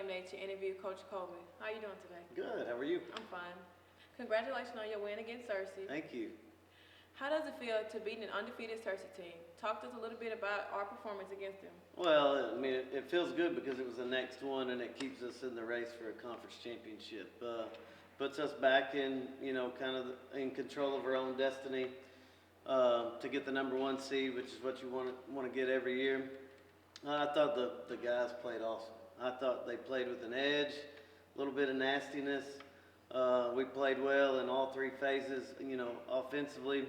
game day to interview Coach Coleman. How are you doing today? Good. How are you? I'm fine. Congratulations on your win against Searcy. Thank you. How does it feel to beat an undefeated Searcy team? Talk to us a little bit about our performance against them. Well, I mean, it feels good because it was the next one, and it keeps us in the race for a conference championship. Puts us back in, kind of in control of our own destiny to get the #1 seed, which is what you want to get every year. I thought the guys played awesome. I thought they played with an edge, a little bit of nastiness. We played well in all three phases. Offensively,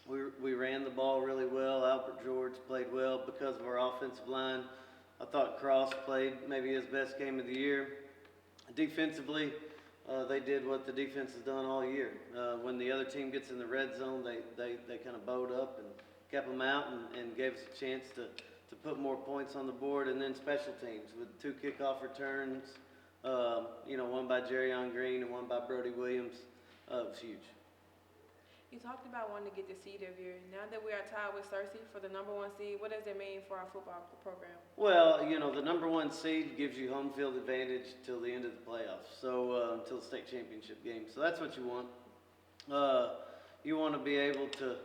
we ran the ball really well. Albert George played well because of our offensive line. I thought Cross played maybe his best game of the year. Defensively, they did what the defense has done all year. When the other team gets in the red zone, they kind of bowed up and kept them out and gave us a chance to put more points on the board. And then special teams with 2 kickoff returns, one by Jerrion Green and one by Brody Williams. It was huge. You talked about wanting to get the seed every year. Now that we are tied with Searcy for the #1 seed, what does it mean for our football program? Well, the #1 seed gives you home field advantage till the end of the playoffs, so until the state championship game. So that's what you want. You want to be able to,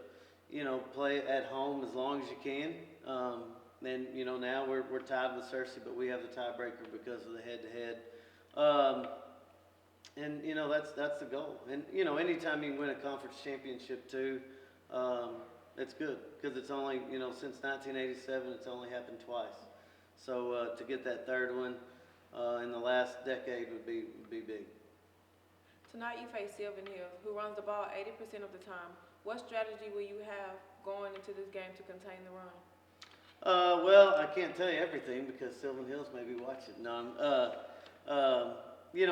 play at home as long as you can. And now we're tied with Searcy, but we have the tiebreaker because of the head-to-head. And that's the goal. And anytime you can win a conference championship too, it's good because it's only since 1987 it's only happened twice. So to get that third one in the last decade would be big. Tonight you face Sylvan Hills, who runs the ball 80% of the time. What strategy will you have going into this game to contain the run? Well, I can't tell you everything because Sylvan Hills may be watching. No,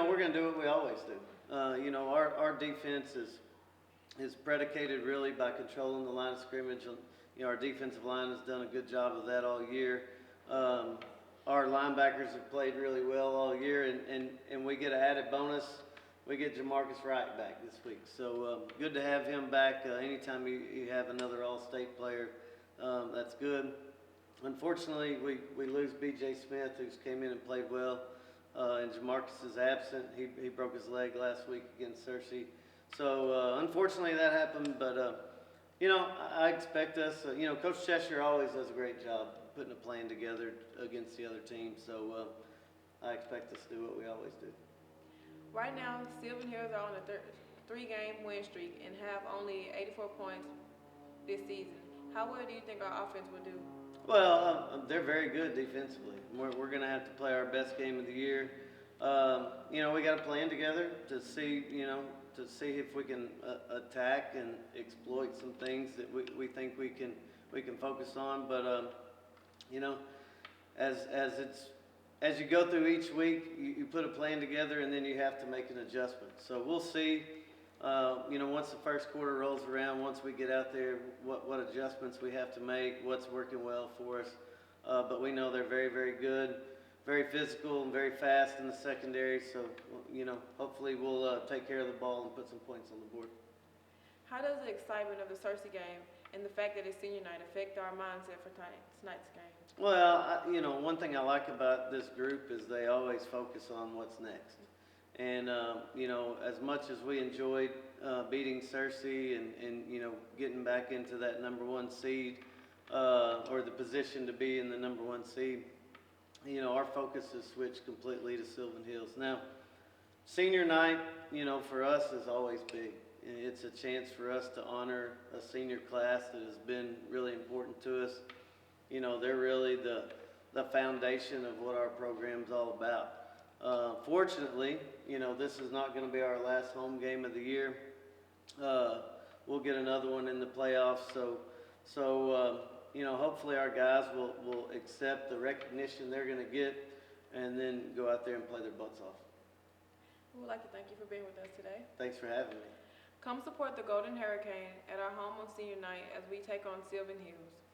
we're going to do what we always do. Our defense is predicated really by controlling the line of scrimmage. Our defensive line has done a good job of that all year. Our linebackers have played really well all year, and we get an added bonus. We get Jamarcus Wright back this week. So good to have him back. Anytime you have another All-State player, that's good. Unfortunately, we lose B.J. Smith, who's came in and played well. And Jamarcus is absent. He broke his leg last week against Searcy. So unfortunately that happened, but I expect us, Coach Cheshire always does a great job putting a plan together against the other team. So I expect us to do what we always do. Right now, Sylvan Hills are on a 3-game win streak and have only 84 points this season. How well do you think our offense will do? Well, they're very good defensively. We're going to have to play our best game of the year. We got to plan together to see if we can attack and exploit some things that we think we can focus on. But as you go through each week, you put a plan together and then you have to make an adjustment. So we'll see. Once the first quarter rolls around, once we get out there, what adjustments we have to make, what's working well for us. But we know they're very, very good, very physical, and very fast in the secondary. So, hopefully we'll take care of the ball and put some points on the board. How does the excitement of the Searcy game and the fact that it's senior night affect our mindset for tonight's game? Well, one thing I like about this group is they always focus on what's next. And, as much as we enjoyed beating Searcy and getting back into that #1 seed or the position to be in the #1 seed, our focus has switched completely to Sylvan Hills. Now, senior night, for us is always big. It's a chance for us to honor a senior class that has been really important to us. They're really the foundation of what our program's all about. Fortunately, this is not going to be our last home game of the year. We'll get another one in the playoffs. So hopefully our guys will accept the recognition they're going to get and then go out there and play their butts off. We would like to thank you for being with us today. Thanks for having me. Come support the Golden Hurricane at our home on senior night as we take on Sylvan Hills.